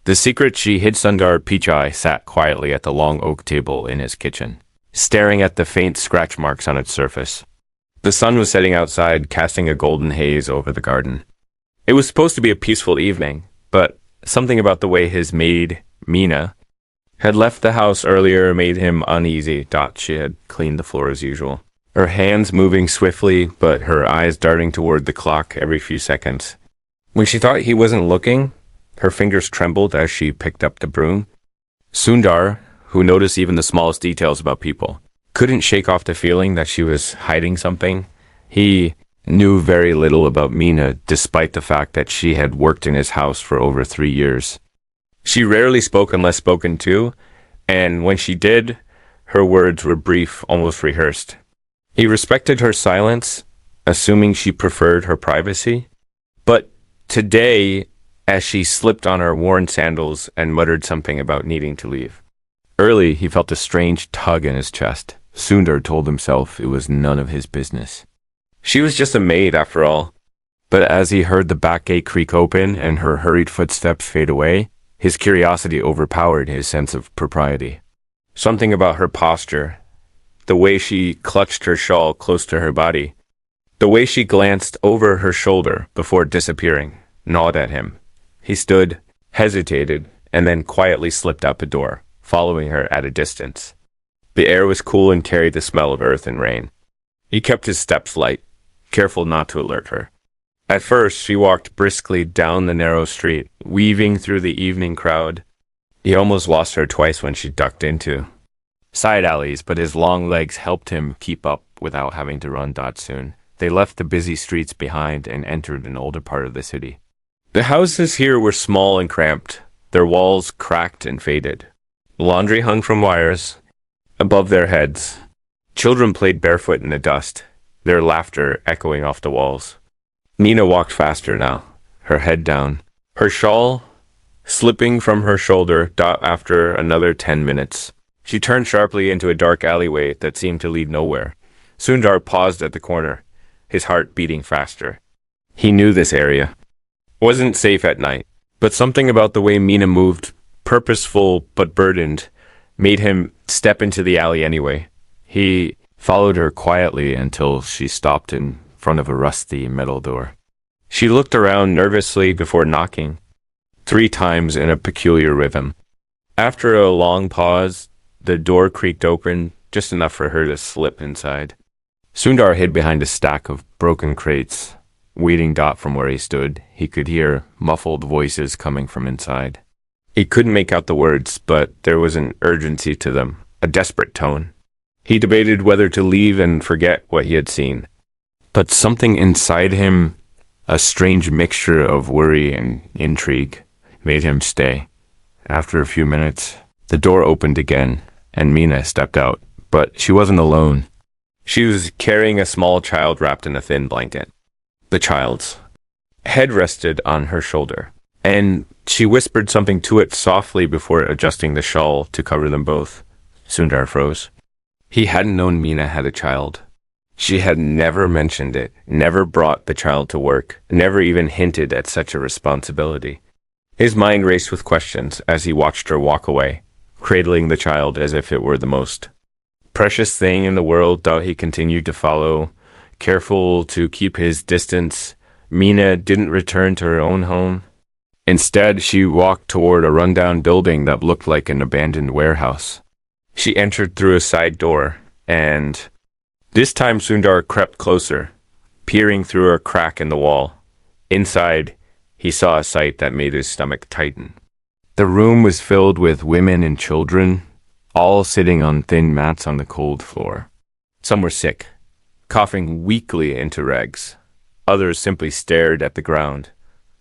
The secret she hid Sundar Pichai sat quietly at the long oak table in his kitchen, staring at the faint scratch marks on its surface. The sun was setting outside, casting a golden haze over the garden. It was supposed to be a peaceful evening, but something about the way his maid, Meena, had left the house earlier made him uneasy. She had cleaned the floor as usual, her hands moving swiftly, but her eyes darting toward the clock every few seconds. When she thought he wasn't looking, her fingers trembled as she picked up the broom. Sundar, who noticed even the smallest details about people, couldn't shake off the feeling that she was hiding something. He knew very little about Meena, despite the fact that she had worked in his house for over 3 years. She rarely spoke unless spoken to, and when she did, her words were brief, almost rehearsed. He respected her silence, assuming she preferred her privacy. But today, as she slipped on her worn sandals and muttered something about needing to leave. Early, he felt a strange tug in his chest. Sundar told himself it was none of his business. She was just a maid, after all. But as he heard the back gate creak open and her hurried footsteps fade away, his curiosity overpowered his sense of propriety. Something about her posture, the way she clutched her shawl close to her body, the way she glanced over her shoulder before disappearing, gnawed at him. He stood, hesitated, and then quietly slipped out the door, following her at a distance. The air was cool and carried the smell of earth and rain. He kept his steps light, careful not to alert her. At first, she walked briskly down the narrow street, weaving through the evening crowd. He almost lost her twice when she ducked into side alleys, but his long legs helped him keep up without having to run. Soon, they left the busy streets behind and entered an older part of the city. The houses here were small and cramped, their walls cracked and faded. Laundry hung from wires above their heads. Children played barefoot in the dust, their laughter echoing off the walls. Meena walked faster now, her head down, her shawl slipping from her shoulder. After another 10 minutes, she turned sharply into a dark alleyway that seemed to lead nowhere. Sundar paused at the corner, his heart beating faster. He knew this area wasn't safe at night, but something about the way Meena moved, purposeful but burdened, made him step into the alley anyway. He followed her quietly until she stopped in front of a rusty metal door. She looked around nervously before knocking 3 times in a peculiar rhythm. After a long pause, the door creaked open, just enough for her to slip inside. Sundar hid behind a stack of broken crates. Waiting. From where he stood, he could hear muffled voices coming from inside. He couldn't make out the words, but there was an urgency to them, a desperate tone. He debated whether to leave and forget what he had seen. But something inside him, a strange mixture of worry and intrigue, made him stay. After a few minutes, the door opened again, and Meena stepped out. But she wasn't alone. She was carrying a small child wrapped in a thin blanket. The child's head rested on her shoulder, and she whispered something to it softly before adjusting the shawl to cover them both. Sundar froze. He hadn't known Meena had a child. She had never mentioned it, never brought the child to work, never even hinted at such a responsibility. His mind raced with questions as he watched her walk away, cradling the child as if it were the most precious thing in the world. He continued to follow, careful to keep his distance. Meena didn't return to her own home. Instead, she walked toward a rundown building that looked like an abandoned warehouse. She entered through a side door, and this time Sundar crept closer, peering through a crack in the wall. Inside, he saw a sight that made his stomach tighten. The room was filled with women and children, all sitting on thin mats on the cold floor. Some were sick, coughing weakly into rags. Others simply stared at the ground,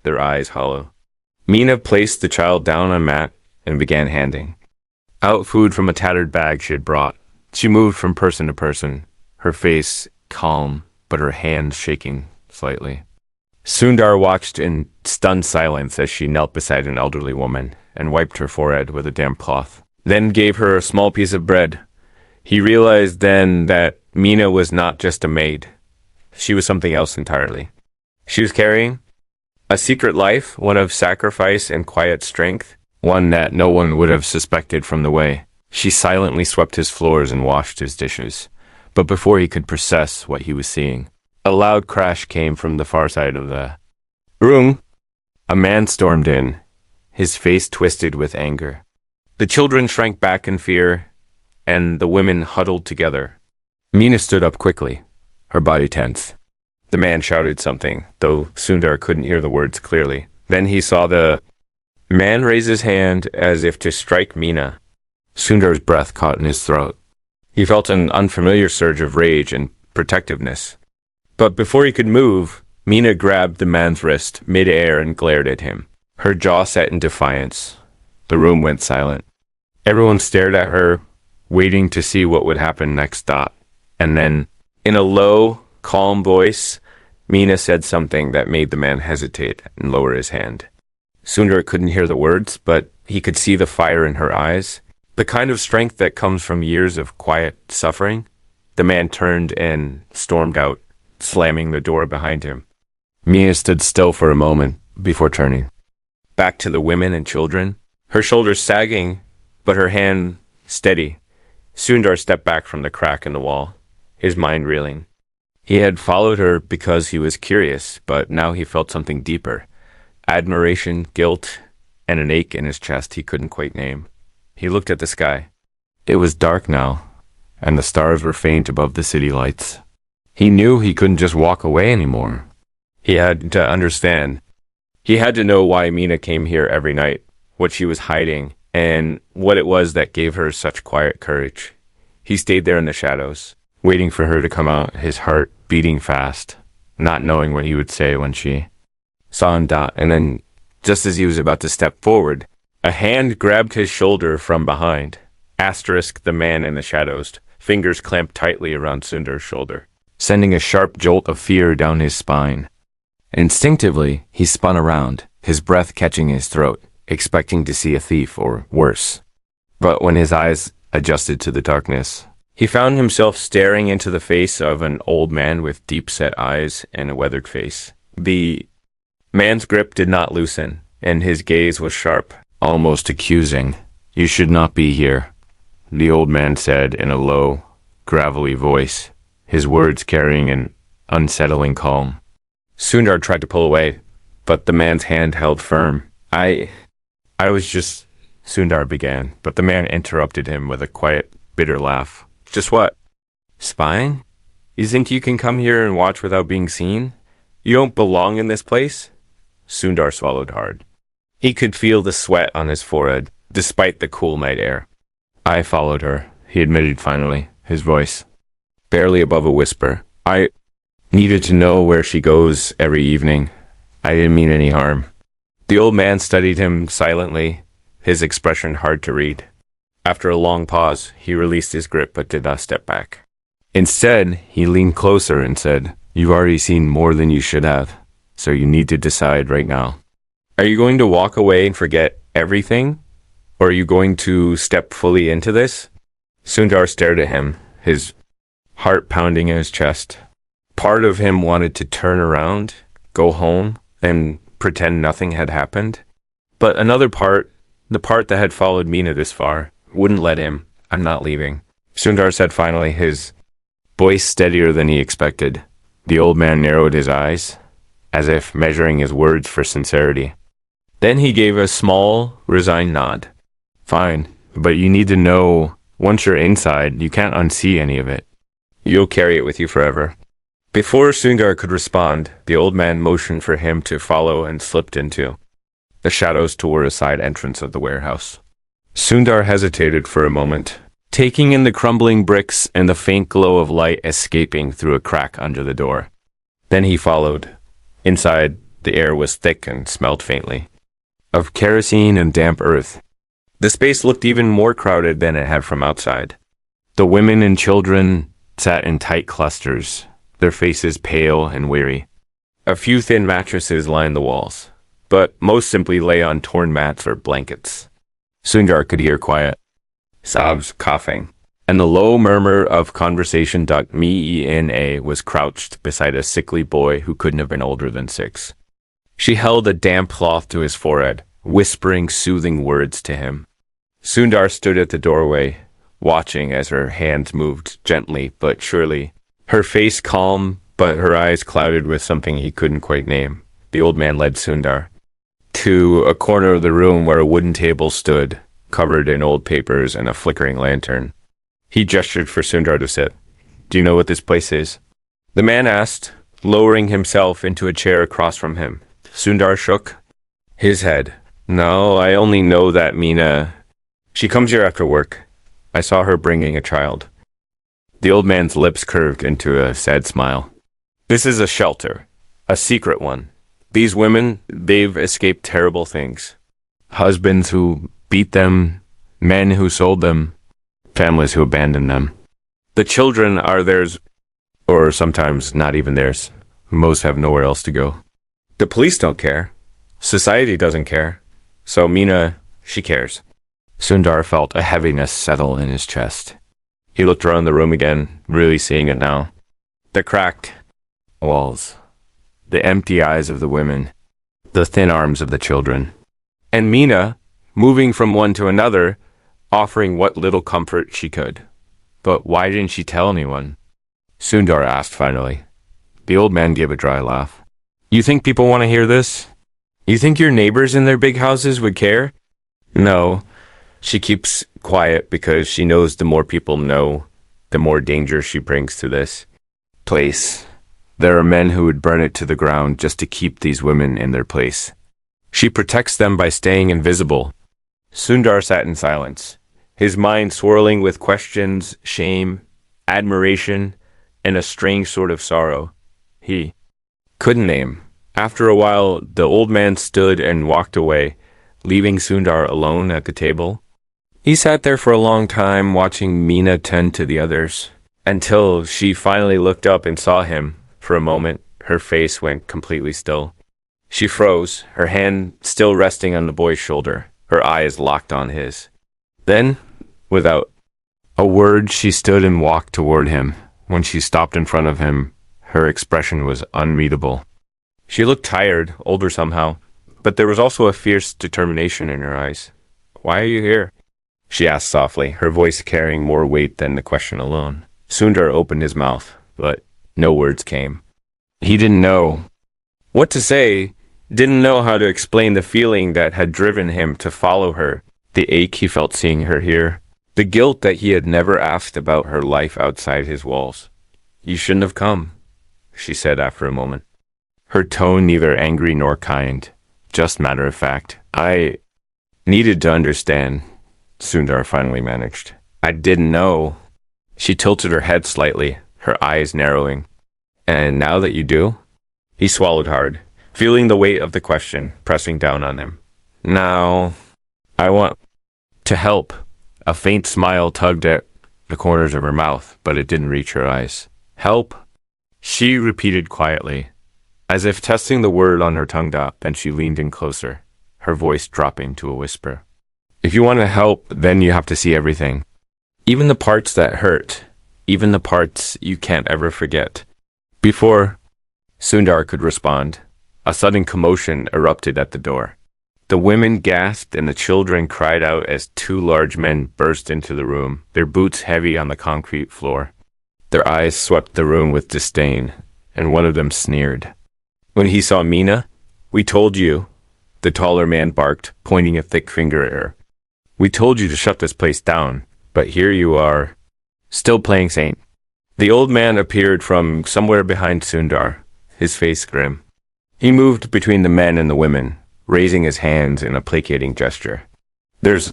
their eyes hollow. Meena placed the child down on a mat and began handing out food from a tattered bag she had brought. She moved from person to person, her face calm, but her hands shaking slightly. Sundar watched in stunned silence as she knelt beside an elderly woman and wiped her forehead with a damp cloth, then gave her a small piece of bread. He realized then that Meena was not just a maid. She was something else entirely. She was carrying a secret life, one of sacrifice and quiet strength, one that no one would have suspected from the way. She silently swept his floors and washed his dishes. But before he could process what he was seeing, a loud crash came from the far side of the room. A man stormed in, his face twisted with anger. The children shrank back in fear, and the women huddled together. Mina stood up quickly, her body tense. The man shouted something, though Sundar couldn't hear the words clearly. Then he saw the man raise his hand as if to strike Mina. Sundar's breath caught in his throat. He felt an unfamiliar surge of rage and protectiveness. But before he could move, Mina grabbed the man's wrist mid-air and glared at him. Her jaw set in defiance. The room went silent. Everyone stared at her, waiting to see what would happen next. And then, in a low, calm voice, Mina said something that made the man hesitate and lower his hand. Sundar couldn't hear the words, but he could see the fire in her eyes, the kind of strength that comes from years of quiet suffering. The man turned and stormed out, slamming the door behind him. Mia stood still for a moment before turning back to the women and children, her shoulders sagging, but her hand steady. Sundar stepped back from the crack in the wall, his mind reeling. He had followed her because he was curious, but now he felt something deeper. Admiration, guilt, and an ache in his chest he couldn't quite name. He looked at the sky. It was dark now, and the stars were faint above the city lights. He knew he couldn't just walk away anymore. He had to understand. He had to know why Mina came here every night, what she was hiding, and what it was that gave her such quiet courage. He stayed there in the shadows, waiting for her to come out, his heart beating fast, not knowing what he would say when she saw him. And then, just as he was about to step forward, a hand grabbed his shoulder from behind. The man in the shadows, fingers clamped tightly around Sundar's shoulder, sending a sharp jolt of fear down his spine. Instinctively, he spun around, his breath catching his throat, expecting to see a thief or worse. But when his eyes adjusted to the darkness, he found himself staring into the face of an old man with deep-set eyes and a weathered face. The man's grip did not loosen, and his gaze was sharp, almost accusing. "You should not be here," the old man said in a low, gravelly voice, his words carrying an unsettling calm. Sundar tried to pull away, but the man's hand held firm. I was just," Sundar began, but the man interrupted him with a quiet, bitter laugh. "Just what? Spying? You think you can come here and watch without being seen? You don't belong in this place?" Sundar swallowed hard. He could feel the sweat on his forehead, despite the cool night air. "I followed her," he admitted finally, his voice barely above a whisper. "I needed to know where she goes every evening. I didn't mean any harm." The old man studied him silently, his expression hard to read. After a long pause, he released his grip but did not step back. Instead, he leaned closer and said, "You've already seen more than you should have, so you need to decide right now. Are you going to walk away and forget everything? Or are you going to step fully into this?" Sundar stared at him, his heart pounding in his chest. Part of him wanted to turn around, go home, and pretend nothing had happened. But another part, the part that had followed Mina this far, wouldn't let him. "I'm not leaving," Sundar said finally, his voice steadier than he expected. The old man narrowed his eyes, as if measuring his words for sincerity. Then he gave a small, resigned nod. "Fine, but you need to know, once you're inside, you can't unsee any of it. You'll carry it with you forever." Before Sundar could respond, the old man motioned for him to follow and slipped into the shadows toward a side entrance of the warehouse. Sundar hesitated for a moment, taking in the crumbling bricks and the faint glow of light escaping through a crack under the door. Then he followed. Inside, the air was thick and smelled faintly of kerosene and damp earth. The space looked even more crowded than it had from outside. The women and children sat in tight clusters, their faces pale and weary. A few thin mattresses lined the walls, but most simply lay on torn mats or blankets. Sundar could hear quiet sobs, coughing, and the low murmur of conversation. Mina was crouched beside a sickly boy who couldn't have been older than 6. She held a damp cloth to his forehead, whispering soothing words to him. Sundar stood at the doorway, watching as her hands moved gently but surely. Her face calm, but her eyes clouded with something he couldn't quite name. The old man led Sundar to a corner of the room where a wooden table stood, covered in old papers and a flickering lantern. He gestured for Sundar to sit. "Do you know what this place is?" The man asked, lowering himself into a chair across from him. Sundar shook his head. "No, I only know that Meena. She comes here after work. I saw her bringing a child." The old man's lips curved into a sad smile. "This is a shelter, a secret one. These women, they've escaped terrible things. Husbands who beat them, men who sold them, families who abandoned them. The children are theirs, or sometimes not even theirs. Most have nowhere else to go. The police don't care. Society doesn't care. So Meena, she cares." Sundar felt a heaviness settle in his chest. He looked around the room again, really seeing it now. The cracked walls, the empty eyes of the women, the thin arms of the children. And Meena, moving from one to another, offering what little comfort she could. But why didn't she tell anyone? Sundar asked finally. The old man gave a dry laugh. "You think people want to hear this? You think your neighbors in their big houses would care? No. She keeps quiet because she knows the more people know, the more danger she brings to this place. There are men who would burn it to the ground just to keep these women in their place. She protects them by staying invisible." Sundar sat in silence, his mind swirling with questions, shame, admiration, and a strange sort of sorrow he couldn't name. After a while, the old man stood and walked away, leaving Sundar alone at the table. He sat there for a long time, watching Meena tend to the others, until she finally looked up and saw him. For a moment, her face went completely still. She froze, her hand still resting on the boy's shoulder, her eyes locked on his. Then, without a word, she stood and walked toward him. When she stopped in front of him, her expression was unreadable. She looked tired, older somehow, but there was also a fierce determination in her eyes. "Why are you here?" she asked softly, her voice carrying more weight than the question alone. Sundar opened his mouth, but no words came. He didn't know what to say, didn't know how to explain the feeling that had driven him to follow her, the ache he felt seeing her here, the guilt that he had never asked about her life outside his walls. "You shouldn't have come," she said after a moment, her tone neither angry nor kind, just matter of fact. "I needed to understand," Sundar finally managed. "I didn't know." She tilted her head slightly, her eyes narrowing. "And now that you do?" He swallowed hard, feeling the weight of the question pressing down on him. "Now, I want to help." A faint smile tugged at the corners of her mouth, but it didn't reach her eyes. "Help?" She repeated quietly, as if testing the word on her tongue. Then she leaned in closer, her voice dropping to a whisper. "If you want to help, then you have to see everything. Even the parts that hurt, even the parts you can't ever forget." Before Sundar could respond, a sudden commotion erupted at the door. The women gasped and the children cried out as two large men burst into the room, their boots heavy on the concrete floor. Their eyes swept the room with disdain, and one of them sneered. When he saw Meena, "We told you," the taller man barked, pointing a thick finger at her. "We told you to shut this place down, but here you are, still playing saint." The old man appeared from somewhere behind Sundar, his face grim. He moved between the men and the women, raising his hands in a placating gesture. "There's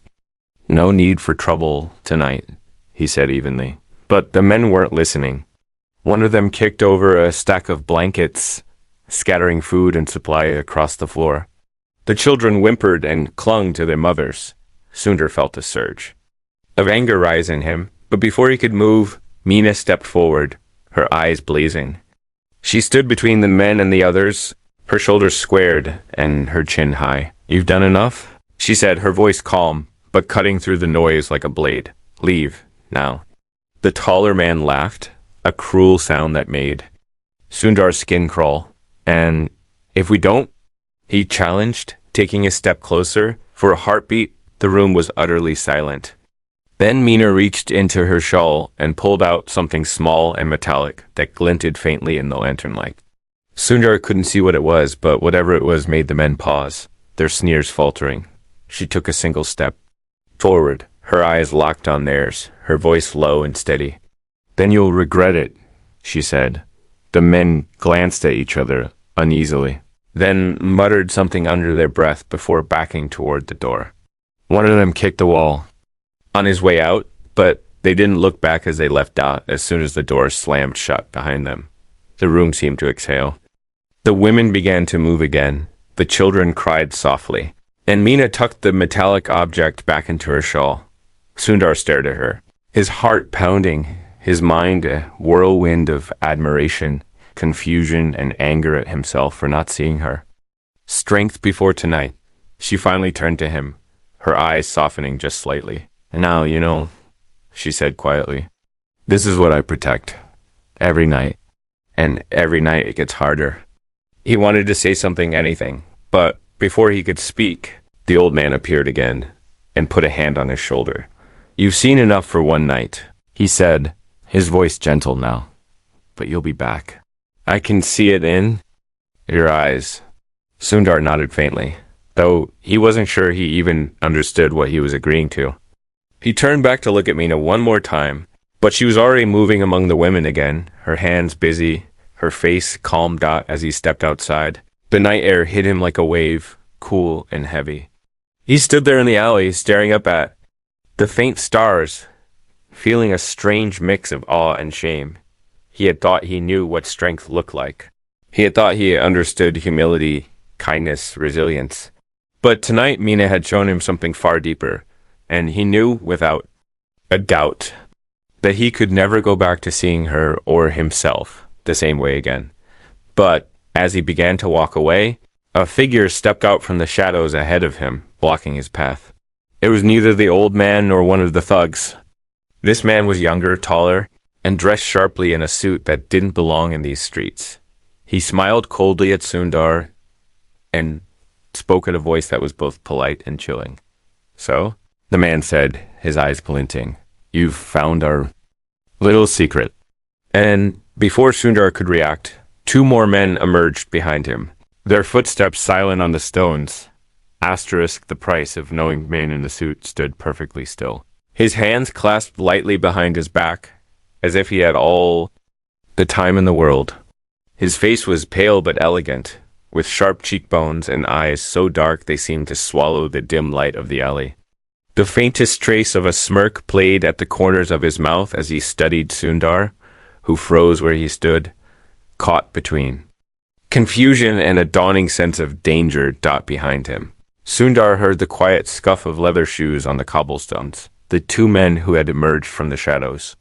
no need for trouble tonight," he said evenly. But the men weren't listening. One of them kicked over a stack of blankets, scattering food and supply across the floor. The children whimpered and clung to their mothers. Sundar felt a surge of anger rise in him, but before he could move, Meena stepped forward, her eyes blazing. She stood between the men and the others, her shoulders squared and her chin high. "You've done enough," she said, her voice calm, but cutting through the noise like a blade. "Leave, now." The taller man laughed, a cruel sound that made Sundar's skin crawl. "And if we don't?" he challenged, taking a step closer. For a heartbeat, the room was utterly silent. Then Mina reached into her shawl and pulled out something small and metallic that glinted faintly in the lantern light. Sundar couldn't see what it was, but whatever it was made the men pause, their sneers faltering. She took a single step forward, her eyes locked on theirs, her voice low and steady. "Then you'll regret it," she said. The men glanced at each other uneasily, then muttered something under their breath before backing toward the door. One of them kicked the wall on his way out, but they didn't look back as they left out. As soon as the door slammed shut behind them, the room seemed to exhale. The women began to move again. The children cried softly, and Mina tucked the metallic object back into her shawl. Sundar stared at her, his heart pounding, his mind a whirlwind of admiration, confusion, and anger at himself for not seeing her. Strength before tonight. She finally turned to him, her eyes softening just slightly. "And now, she said quietly, "this is what I protect. Every night. And every night it gets harder." He wanted to say something, anything, but before he could speak, the old man appeared again and put a hand on his shoulder. "You've seen enough for one night," he said, his voice gentle now, "but you'll be back. I can see it in your eyes." Sundar nodded faintly, though he wasn't sure he even understood what he was agreeing to. He turned back to look at Mina one more time, but she was already moving among the women again, her hands busy, her face calm dot as he stepped outside. The night air hit him like a wave, cool and heavy. He stood there in the alley, staring up at the faint stars, feeling a strange mix of awe and shame. He had thought he knew what strength looked like. He had thought he understood humility, kindness, resilience. But tonight Mina had shown him something far deeper, and he knew without a doubt that he could never go back to seeing her or himself the same way again. But as he began to walk away, a figure stepped out from the shadows ahead of him, blocking his path. It was neither the old man nor one of the thugs. This man was younger, taller, and dressed sharply in a suit that didn't belong in these streets. He smiled coldly at Sundar and spoke in a voice that was both polite and chilling. "So?" the man said, his eyes glinting. "You've found our little secret." And before Sundar could react, two more men emerged behind him, their footsteps silent on the stones. Asterisk the price of knowing man in the suit stood perfectly still. His hands clasped lightly behind his back, as if he had all the time in the world. His face was pale but elegant, with sharp cheekbones and eyes so dark they seemed to swallow the dim light of the alley. The faintest trace of a smirk played at the corners of his mouth as he studied Sundar, who froze where he stood, caught between confusion and a dawning sense of danger dot behind him. Sundar heard the quiet scuff of leather shoes on the cobblestones, the two men who had emerged from the shadows.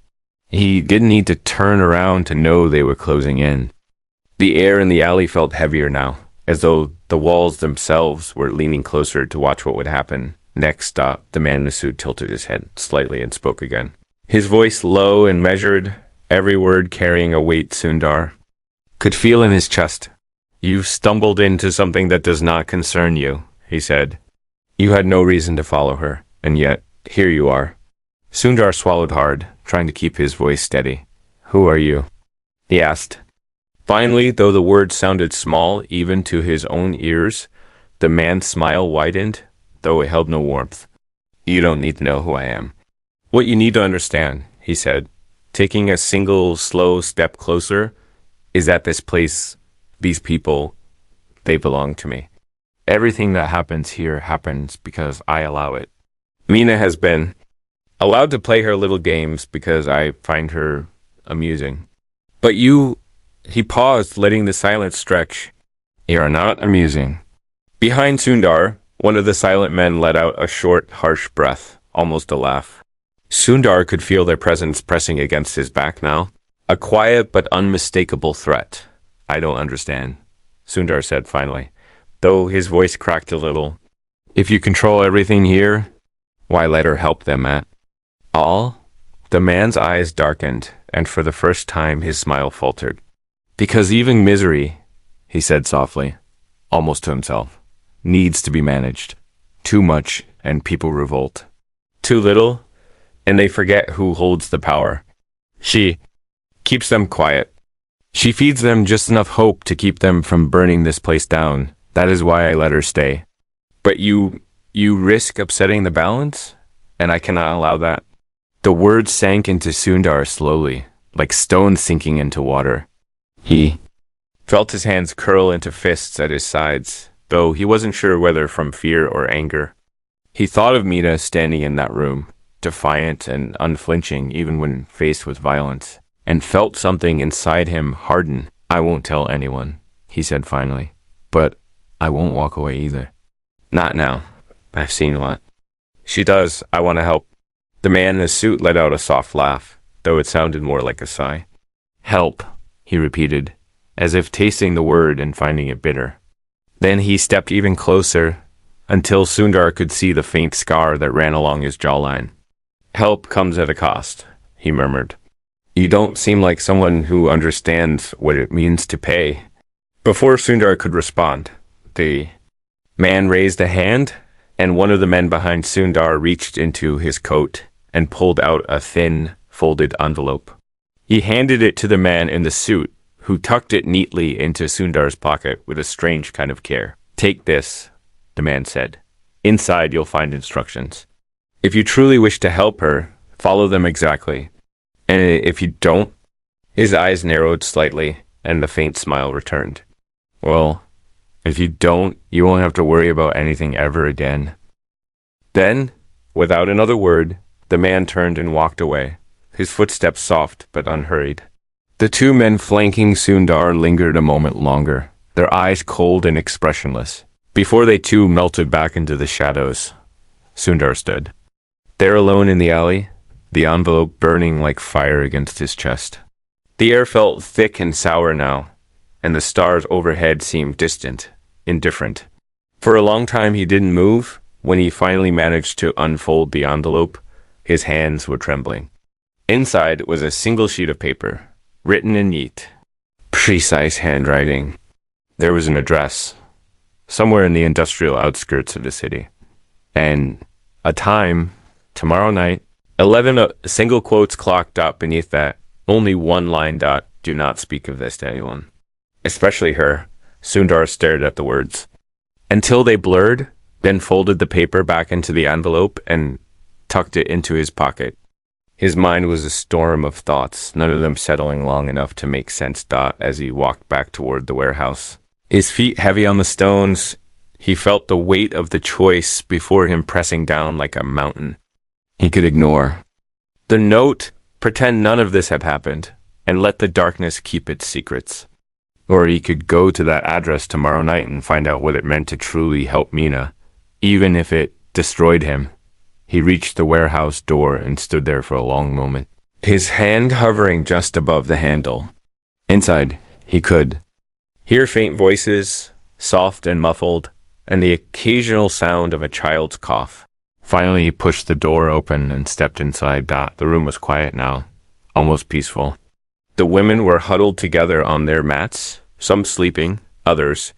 He didn't need to turn around to know they were closing in. The air in the alley felt heavier now, as though the walls themselves were leaning closer to watch what would happen. Next, the man in the suit tilted his head slightly and spoke again. His voice low and measured, every word carrying a weight Sundar could feel in his chest. "You've stumbled into something that does not concern you," he said. "You had no reason to follow her, and yet, here you are." Sundar swallowed hard, trying to keep his voice steady. "Who are you?" he asked. Finally, though the words sounded small even to his own ears, the man's smile widened, though it held no warmth. "You don't need to know who I am. What you need to understand," he said, taking a single slow step closer, "is that this place, these people, they belong to me. Everything that happens here happens because I allow it. Mina has been allowed to play her little games because I find her amusing. But you..." He paused, letting the silence stretch. "You are not amusing." Behind Sundar, one of the silent men let out a short, harsh breath, almost a laugh. Sundar could feel their presence pressing against his back now, a quiet but unmistakable threat. "I don't understand," Sundar said finally, though his voice cracked a little. "If you control everything here, why let her help them at all?" The man's eyes darkened, and for the first time his smile faltered. "Because even misery," he said softly, almost to himself, needs to be managed. Too much, and people revolt. Too little, and they forget who holds the power. She keeps them quiet. She feeds them just enough hope to keep them from burning this place down. That is why I let her stay. But you risk upsetting the balance, and I cannot allow that. The words sank into Sundar slowly, like stones sinking into water. He felt his hands curl into fists at his sides, though he wasn't sure whether from fear or anger. He thought of Mina standing in that room, defiant and unflinching even when faced with violence, and felt something inside him harden. I won't tell anyone, he said finally, but I won't walk away either. Not now. I've seen what. She does. I want to help. The man in the suit let out a soft laugh, though it sounded more like a sigh. Help, he repeated, as if tasting the word and finding it bitter. Then he stepped even closer, until Sundar could see the faint scar that ran along his jawline. Help comes at a cost, he murmured. You don't seem like someone who understands what it means to pay. Before Sundar could respond, the man raised a hand, and one of the men behind Sundar reached into his coat and pulled out a thin, folded envelope. He handed it to the man in the suit, who tucked it neatly into Sundar's pocket with a strange kind of care. Take this, the man said. Inside you'll find instructions. If you truly wish to help her, follow them exactly. And if you don't, his eyes narrowed slightly, and the faint smile returned. Well, if you don't, you won't have to worry about anything ever again. Then, without another word, the man turned and walked away, his footsteps soft but unhurried. The two men flanking Sundar lingered a moment longer, their eyes cold and expressionless. Before they too melted back into the shadows, Sundar stood. There alone in the alley, the envelope burning like fire against his chest. The air felt thick and sour now, and the stars overhead seemed distant, indifferent. For a long time he didn't move. When he finally managed to unfold the envelope, his hands were trembling. Inside was a single sheet of paper, written in neat, precise handwriting. There was an address, somewhere in the industrial outskirts of the city, and a time, tomorrow night. 11 single quotes clocked up beneath that. Only one line dot, do not speak of this to anyone. Especially her. Sundar stared at the words, until they blurred, then folded the paper back into the envelope and tucked it into his pocket. His mind was a storm of thoughts, none of them settling long enough to make sense. As he walked back toward the warehouse, his feet heavy on the stones, he felt the weight of the choice before him pressing down like a mountain. He could ignore the note, pretend none of this had happened, and let the darkness keep its secrets. Or he could go to that address tomorrow night and find out what it meant to truly help Mina, even if it destroyed him. He reached the warehouse door and stood there for a long moment, his hand hovering just above the handle. Inside, he could hear faint voices, soft and muffled, and the occasional sound of a child's cough. Finally, he pushed the door open and stepped inside. The room was quiet now, almost peaceful. The women were huddled together on their mats, some sleeping, others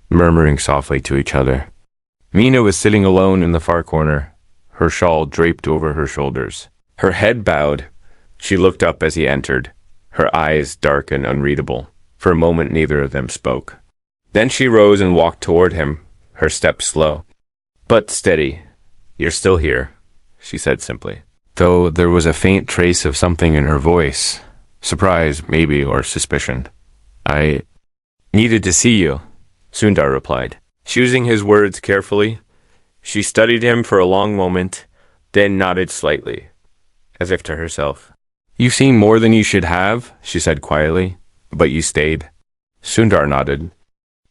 murmuring softly to each other. Mina was sitting alone in the far corner, her shawl draped over her shoulders. Her head bowed. She looked up as he entered, her eyes dark and unreadable. For a moment, neither of them spoke. Then she rose and walked toward him, her steps slow, but steady. You're still here, she said simply, though there was a faint trace of something in her voice. Surprise, maybe, or suspicion. I needed to see you, Sundar replied, choosing his words carefully. She studied him for a long moment, then nodded slightly, as if to herself. You've seen more than you should have, she said quietly, but you stayed. Sundar nodded.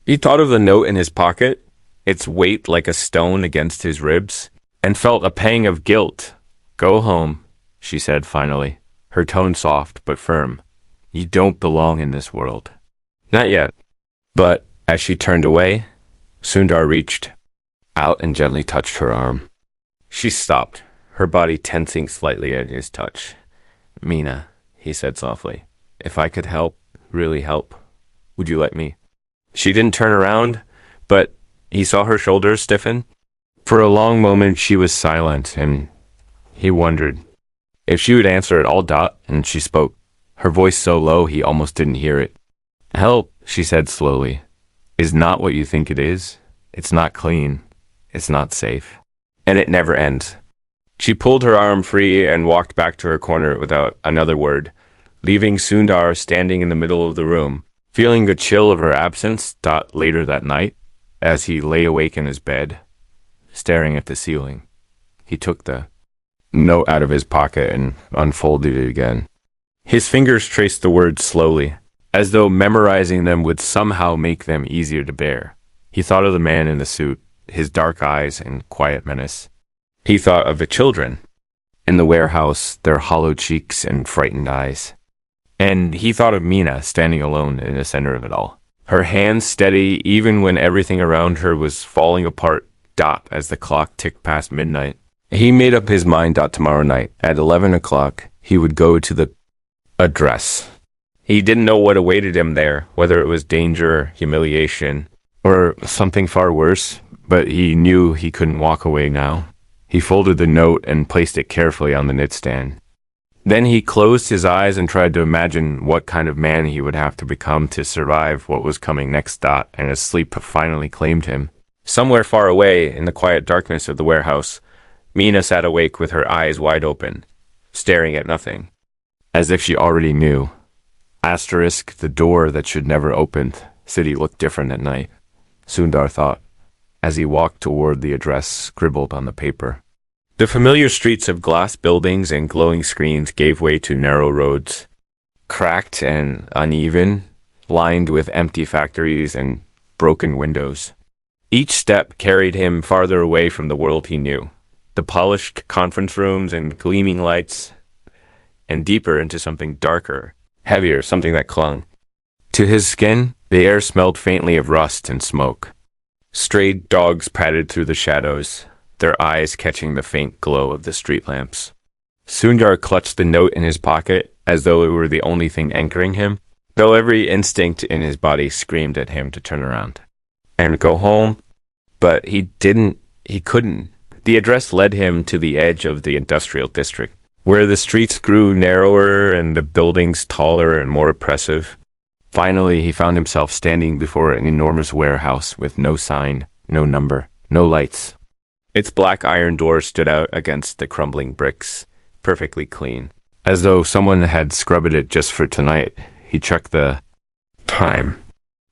He thought of the note in his pocket, its weight like a stone against his ribs, and felt a pang of guilt. Go home, she said finally, her tone soft but firm. You don't belong in this world. Not yet. But as she turned away, Sundar reached out and gently touched her arm. She stopped, her body tensing slightly at his touch. Mina, he said softly, if I could help, really help, would you let me? She didn't turn around, but He saw her shoulders stiffen. For a long moment she was silent, and he wondered if she would answer at all. And she spoke, her voice so low he almost didn't hear it. "Help," she said slowly, "is not what you think it is. It's not clean. It's not safe. And it never ends." She pulled her arm free and walked back to her corner without another word, leaving Sundar standing in the middle of the room, feeling the chill of her absence. Later that night, as he lay awake in his bed, staring at the ceiling, he took the note out of his pocket and unfolded it again. His fingers traced the words slowly, as though memorizing them would somehow make them easier to bear. He thought of the man in the suit, his dark eyes and quiet menace. He thought of the children in the warehouse, their hollow cheeks and frightened eyes. And he thought of Mina standing alone in the center of it all, her hands steady even when everything around her was falling apart. As the clock ticked past midnight, he made up his mind. Tomorrow night at 11 o'clock, he would go to the address. He didn't know what awaited him there, whether it was danger, humiliation, or something far worse, but he knew he couldn't walk away now. He folded the note and placed it carefully on the nightstand. Then he closed his eyes and tried to imagine what kind of man he would have to become to survive what was coming next. And his sleep finally claimed him. Somewhere far away, in the quiet darkness of the warehouse, Mina sat awake with her eyes wide open, staring at nothing, as if she already knew. Asterisk, the door that should never open. City looked different at night, Sundar thought, as he walked toward the address scribbled on the paper. The familiar streets of glass buildings and glowing screens gave way to narrow roads, cracked and uneven, lined with empty factories and broken windows. Each step carried him farther away from the world he knew, the polished conference rooms and gleaming lights, and deeper into something darker, heavier, something that clung. To his skin, the air smelled faintly of rust and smoke. Strayed dogs padded through the shadows, their eyes catching the faint glow of the street lamps. Sundar clutched the note in his pocket as though it were the only thing anchoring him, though every instinct in his body screamed at him to turn around and go home. But he couldn't. The address led him to the edge of the industrial district, where the streets grew narrower and the buildings taller and more oppressive. Finally, he found himself standing before an enormous warehouse with no sign, no number, no lights. Its black iron door stood out against the crumbling bricks, perfectly clean, as though someone had scrubbed it just for tonight. He checked the time.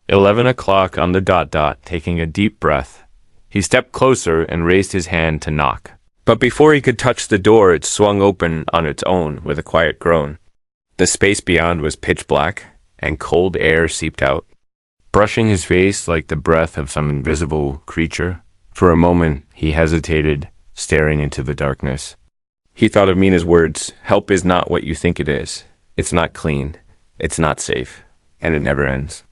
11 o'clock on the dot, taking a deep breath. He stepped closer and raised his hand to knock. But before he could touch the door, it swung open on its own with a quiet groan. The space beyond was pitch black, and cold air seeped out, brushing his face like the breath of some invisible creature. For a moment, he hesitated, staring into the darkness. He thought of Mina's words, "Help is not what you think it is. It's not clean. It's not safe. And it never ends."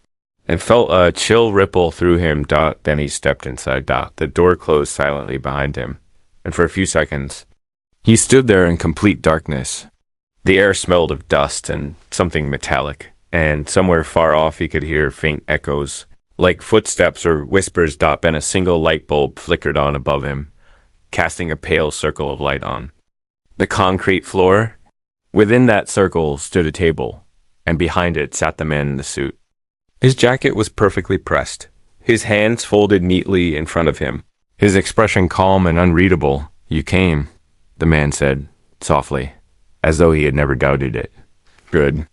And felt a chill ripple through him. Then he stepped inside. The door closed silently behind him, and for a few seconds, he stood there in complete darkness. The air smelled of dust and something metallic, and somewhere far off he could hear faint echoes, like footsteps or whispers. Then a single light bulb flickered on above him, casting a pale circle of light on the concrete floor. Within that circle stood a table, and behind it sat the man in the suit. His jacket was perfectly pressed, his hands folded neatly in front of him, his expression calm and unreadable. "You came," the man said, softly, as though he had never doubted it. "Good."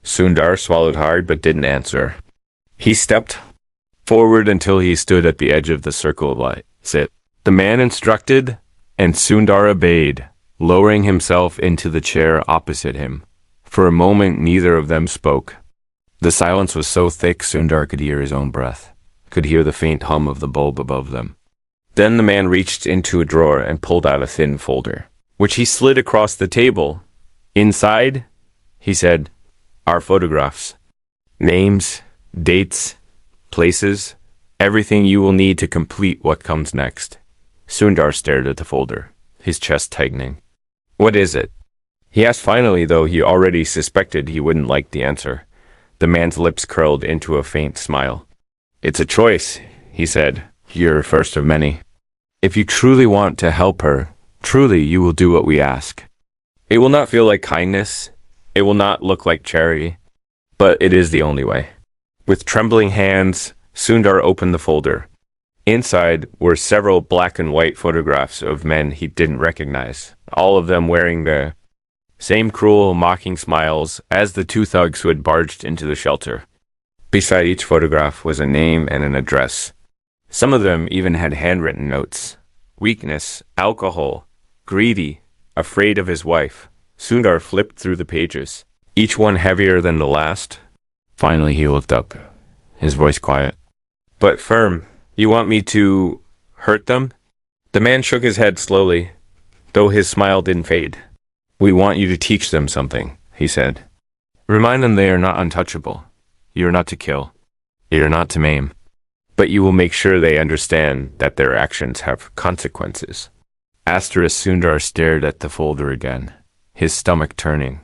Sundar swallowed hard but didn't answer. He stepped forward until he stood at the edge of the circle of light. "Sit," the man instructed, and Sundar obeyed, lowering himself into the chair opposite him. For a moment, neither of them spoke. The silence was so thick Sundar could hear his own breath, could hear the faint hum of the bulb above them. Then the man reached into a drawer and pulled out a thin folder, which he slid across the table. "Inside," he said, "are photographs. Names, dates, places, everything you will need to complete what comes next." Sundar stared at the folder, his chest tightening. "What is it?" he asked finally, though he already suspected he wouldn't like the answer. The man's lips curled into a faint smile. "It's a choice," he said, You're first of many. If you truly want to help her, truly you will do what we ask. It will not feel like kindness. It will not look like charity, but it is the only way. With trembling hands, Sundar opened the folder. Inside were several black and white photographs of men he didn't recognize, all of them wearing the same cruel, mocking smiles as the two thugs who had barged into the shelter. Beside each photograph was a name and an address. Some of them even had handwritten notes. Weakness, alcohol, greedy, afraid of his wife. Sundar flipped through the pages, each one heavier than the last. Finally he looked up, his voice quiet, but firm. You want me to hurt them? The man shook his head slowly, though his smile didn't fade. We want you to teach them something, he said. Remind them they are not untouchable. You are not to kill. You are not to maim. But you will make sure they understand that their actions have consequences. Asterisk Sundar stared at the folder again, his stomach turning.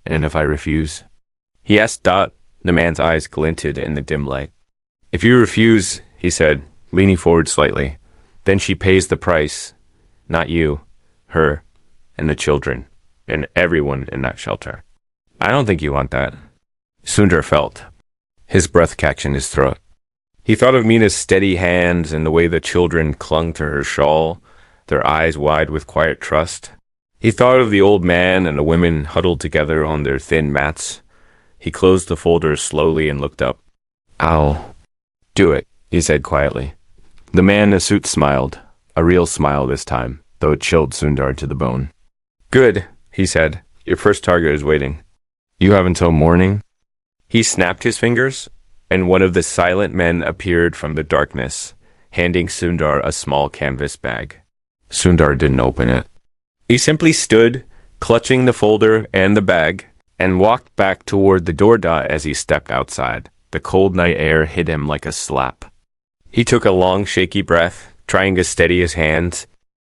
And if I refuse? He asked Dot. The man's eyes glinted in the dim light. If you refuse, he said, leaning forward slightly, then she pays the price. Not you, her, and the children, and everyone in that shelter. I don't think you want that. Sundar felt, his breath catch in his throat. He thought of Mina's steady hands and the way the children clung to her shawl, their eyes wide with quiet trust. He thought of the old man and the women huddled together on their thin mats. He closed the folder slowly and looked up. I'll do it, he said quietly. The man in the suit smiled, a real smile this time, though it chilled Sundar to the bone. Good, he said. Your first target is waiting. You have until morning. He snapped his fingers, and one of the silent men appeared from the darkness, handing Sundar a small canvas bag. Sundar didn't open it. He simply stood, clutching the folder and the bag, and walked back toward the door dot as he stepped outside. The cold night air hit him like a slap. He took a long, shaky breath, trying to steady his hands.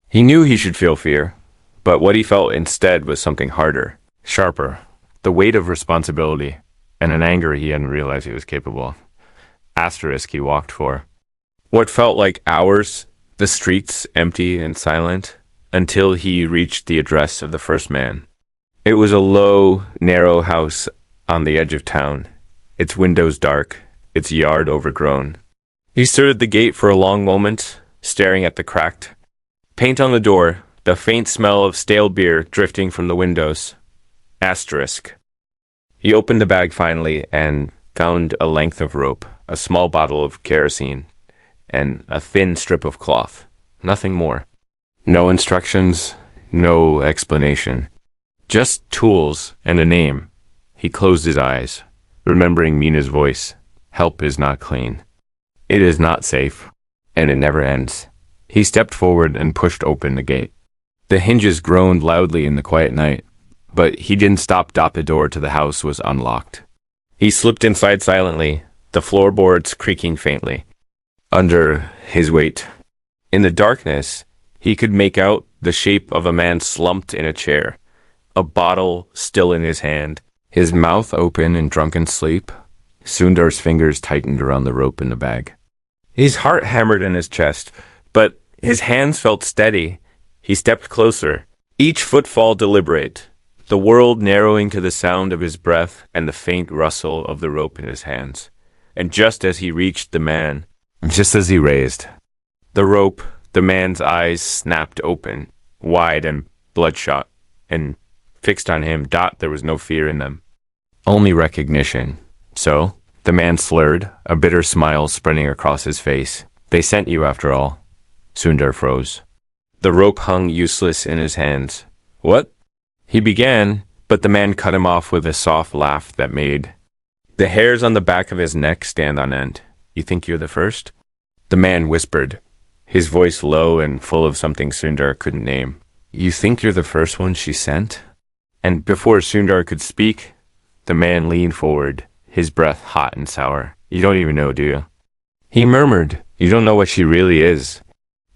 He knew he should feel fear, but what he felt instead was something harder, sharper, the weight of responsibility, and an anger he hadn't realized he was capable of. Asterisk he walked for. What felt like hours, the streets empty and silent, until he reached the address of the first man. It was a low, narrow house on the edge of town, its windows dark, its yard overgrown. He stood at the gate for a long moment, staring at the cracked paint on the door, the faint smell of stale beer drifting from the windows. Asterisk. He opened the bag finally and found a length of rope, a small bottle of kerosene, and a thin strip of cloth. Nothing more. No instructions, no explanation. Just tools and a name. He closed his eyes, remembering Mina's voice. Help is not clean. It is not safe, and it never ends. He stepped forward and pushed open the gate. The hinges groaned loudly in the quiet night, but he didn't stop. The door to the house was unlocked. He slipped inside silently, the floorboards creaking faintly under his weight. In the darkness, he could make out the shape of a man slumped in a chair, a bottle still in his hand, his mouth open in drunken sleep. Sundar's fingers tightened around the rope in the bag. His heart hammered in his chest, but his hands felt steady. He stepped closer, each footfall deliberate, the world narrowing to the sound of his breath and the faint rustle of the rope in his hands. And just as he reached the man, just as he raised the rope, the man's eyes snapped open, wide and bloodshot, and fixed on him. There was no fear in them, only recognition. So, the man slurred, a bitter smile spreading across his face. They sent you after all. Sundar froze. The rope hung useless in his hands. What? He began, but the man cut him off with a soft laugh that made the hairs on the back of his neck stand on end. You think you're the first? The man whispered, his voice low and full of something Sundar couldn't name. You think you're the first one she sent? And before Sundar could speak, the man leaned forward, his breath hot and sour. You don't even know, do you? He murmured, you don't know what she really is.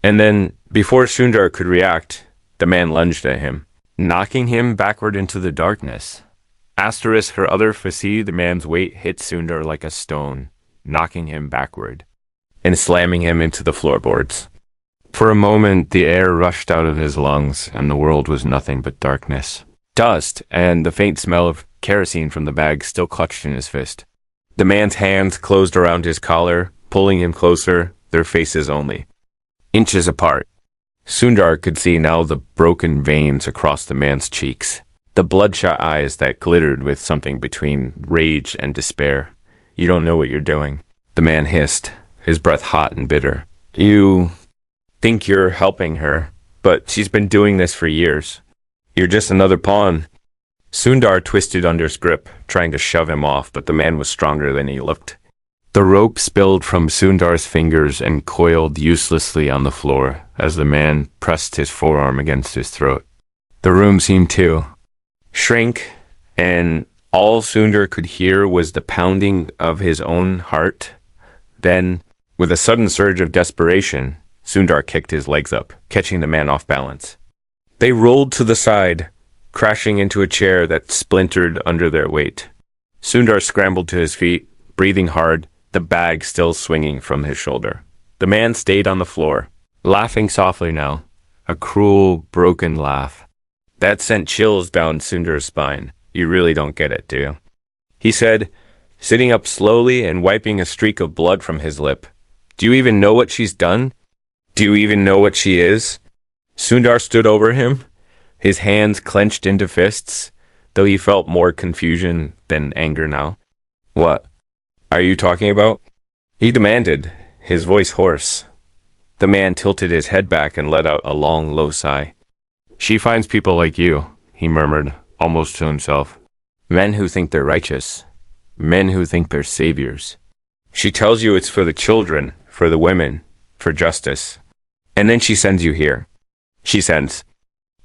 And then, before Sundar could react, the man lunged at him, knocking him backward into the darkness. Asterisk her other fasi, the man's weight hit Sundar like a stone, knocking him backward. and slamming him into the floorboards. For a moment, the air rushed out of his lungs, and the world was nothing but darkness. Dust, and the faint smell of kerosene from the bag still clutched in his fist. The man's hands closed around his collar, pulling him closer, their faces only inches apart. Sundar could see now the broken veins across the man's cheeks, the bloodshot eyes that glittered with something between rage and despair. "You don't know what you're doing," the man hissed, his breath hot and bitter. "You think you're helping her, but she's been doing this for years. You're just another pawn." Sundar twisted under his grip, trying to shove him off, but the man was stronger than he looked. The rope spilled from Sundar's fingers and coiled uselessly on the floor as the man pressed his forearm against his throat. The room seemed to shrink, and all Sundar could hear was the pounding of his own heart. Then, with a sudden surge of desperation, Sundar kicked his legs up, catching the man off balance. They rolled to the side, crashing into a chair that splintered under their weight. Sundar scrambled to his feet, breathing hard, the bag still swinging from his shoulder. The man stayed on the floor, laughing softly now, a cruel, broken laugh. That sent chills down Sundar's spine. "You really don't get it, do you?" he said, sitting up slowly and wiping a streak of blood from his lip. "Do you even know what she's done? Do you even know what she is?" Sundar stood over him, his hands clenched into fists, though he felt more confusion than anger now. "What are you talking about?" he demanded, his voice hoarse. The man tilted his head back and let out a long, low sigh. "She finds people like you," he murmured, almost to himself. "Men who think they're righteous. Men who think they're saviors. She tells you it's for the children, for the women, for justice. And then she sends you here. She sends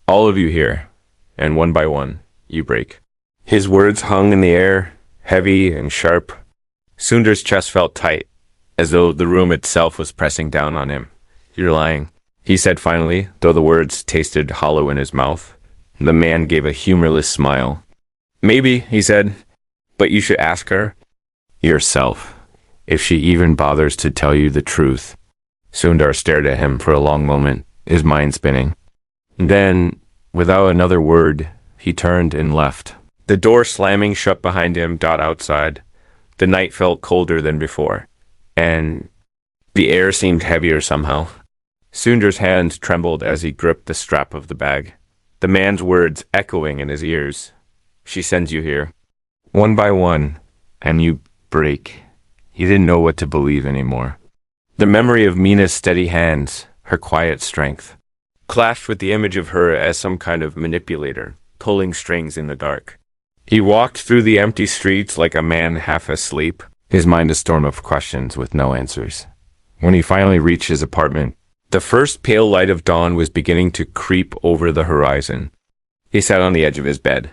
all of you here, and one by one, you break." His words hung in the air, heavy and sharp. Sundar's chest felt tight, as though the room itself was pressing down on him. "You're lying," he said finally, though the words tasted hollow in his mouth. The man gave a humorless smile. "Maybe," he said, "but you should ask her yourself, if she even bothers to tell you the truth." Sundar stared at him for a long moment, his mind spinning. Then, without another word, he turned and left. The door slamming shut behind him. Outside, the night felt colder than before, and the air seemed heavier somehow. Sundar's hands trembled as he gripped the strap of the bag, the man's words echoing in his ears. "She sends you here, one by one, and you break." He didn't know what to believe anymore. The memory of Mina's steady hands, her quiet strength, clashed with the image of her as some kind of manipulator, pulling strings in the dark. He walked through the empty streets like a man half asleep, his mind a storm of questions with no answers. When he finally reached his apartment, the first pale light of dawn was beginning to creep over the horizon. He sat on the edge of his bed,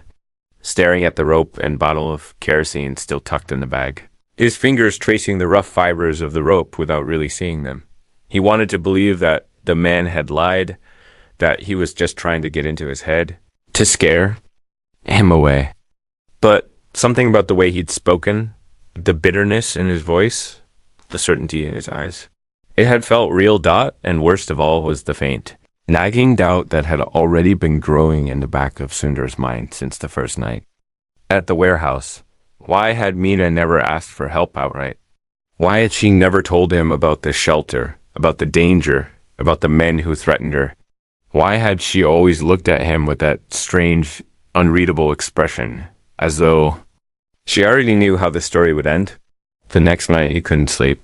staring at the rope and bottle of kerosene still tucked in the bag, his fingers tracing the rough fibers of the rope without really seeing them. He wanted to believe that the man had lied, that he was just trying to get into his head, to scare him away. But something about the way he'd spoken, the bitterness in his voice, the certainty in his eyes, it had felt real. And worst of all was the faint, nagging doubt that had already been growing in the back of Sundar's mind since the first night. At the warehouse, why had Mina never asked for help outright? Why had she never told him about the shelter, about the danger, about the men who threatened her? Why had she always looked at him with that strange, unreadable expression, as though she already knew how the story would end? The next night he couldn't sleep.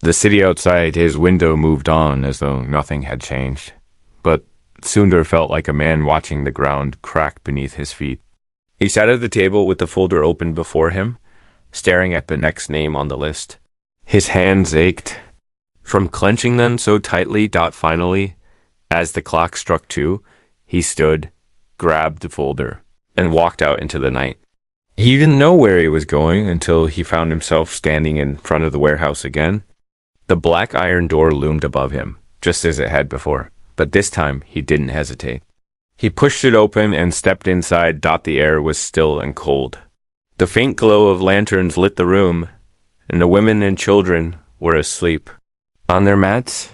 The city outside his window moved on as though nothing had changed. But Sundar felt like a man watching the ground crack beneath his feet. He sat at the table with the folder open before him, staring at the next name on the list. His hands ached from clenching them so tightly. Finally, as the clock struck 2, he stood, grabbed the folder, and walked out into the night. He didn't know where he was going until he found himself standing in front of the warehouse again. The black iron door loomed above him, just as it had before, but this time he didn't hesitate. He pushed it open and stepped inside. The air was still and cold. The faint glow of lanterns lit the room, and the women and children were asleep. On their mats,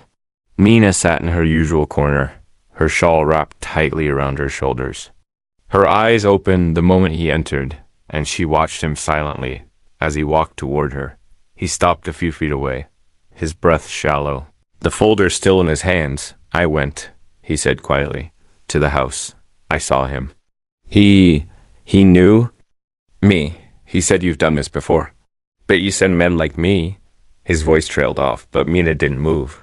Mina sat in her usual corner, her shawl wrapped tightly around her shoulders. Her eyes opened the moment he entered, and she watched him silently as he walked toward her. He stopped a few feet away, his breath shallow. The folder still in his hands. I went, he said quietly, to the house. I saw him. He knew me. He said you've done this before. But you send men like me. His voice trailed off, but Mina didn't move.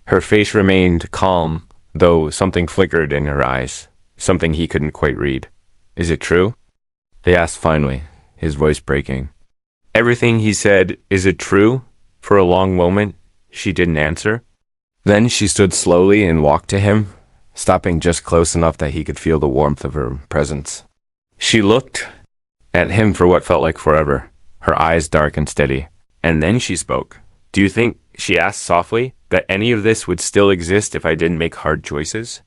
Her face remained calm, though something flickered in her eyes, something he couldn't quite read. Is it true? He asked finally, his voice breaking. Everything he said, is it true? For a long moment, she didn't answer. Then she stood slowly and walked to him, stopping just close enough that he could feel the warmth of her presence. She looked at him for what felt like forever, her eyes dark and steady. And then she spoke. Do you think, she asked softly, that any of this would still exist if I didn't make hard choices?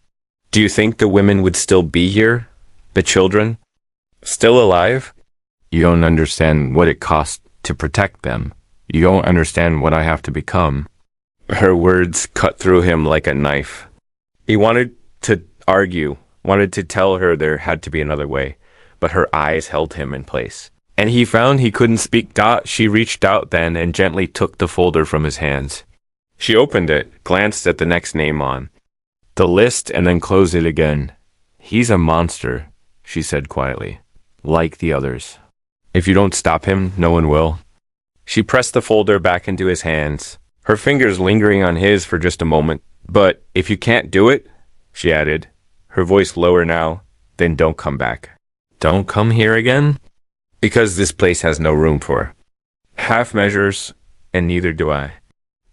Do you think the women would still be here? The children? Still alive? You don't understand what it costs to protect them. You don't understand what I have to become. Her words cut through him like a knife. He wanted to argue, wanted to tell her there had to be another way, but her eyes held him in place. And he found he couldn't speak. She reached out then and gently took the folder from his hands. She opened it, glanced at the next name on the list, and then closed it again. He's a monster, she said quietly, like the others. If you don't stop him, no one will. She pressed the folder back into his hands, her fingers lingering on his for just a moment. But if you can't do it, she added, her voice lower now, then don't come back. Don't come here again? Because this place has no room for half measures, and neither do I.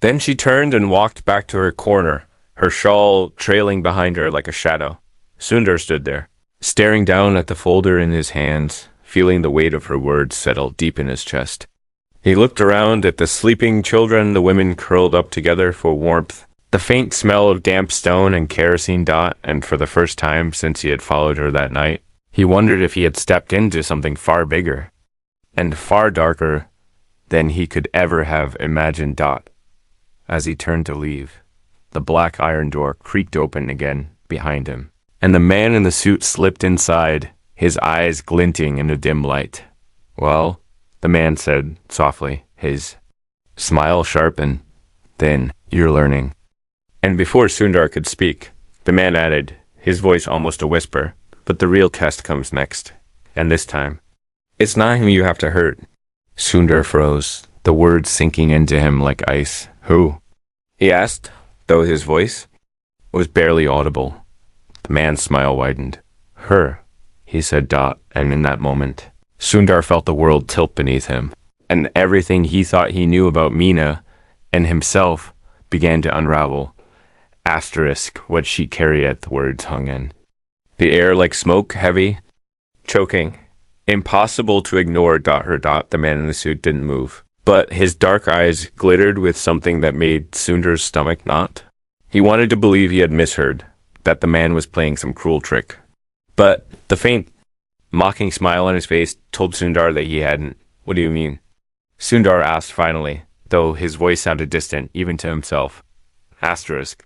Then she turned and walked back to her corner, her shawl trailing behind her like a shadow. Sundar stood there, staring down at the folder in his hands, feeling the weight of her words settle deep in his chest. He looked around at the sleeping children, the women curled up together for warmth, the faint smell of damp stone and kerosene. And for the first time since he had followed her that night, he wondered if he had stepped into something far bigger and far darker than he could ever have imagined. As he turned to leave, the black iron door creaked open again behind him, and the man in the suit slipped inside, his eyes glinting in the dim light. Well, the man said softly, his smile sharpened. Then, you're learning. And before Sundar could speak, the man added, his voice almost a whisper, but the real test comes next. And this time, it's not him you have to hurt. Sundar froze, the words sinking into him like ice. Who? He asked, though his voice was barely audible. The man's smile widened. Her, he said. And in that moment, Sundar felt the world tilt beneath him, and everything he thought he knew about Mina and himself began to unravel. Asterisk what she carried at the words hung in. The air like smoke, heavy, choking. Impossible to ignore. The man in the suit didn't move, but his dark eyes glittered with something that made Sundar's stomach knot. He wanted to believe he had misheard, that the man was playing some cruel trick. But the faint, mocking smile on his face told Sundar that he hadn't. What do you mean? Sundar asked finally, though his voice sounded distant, even to himself. Asterisk.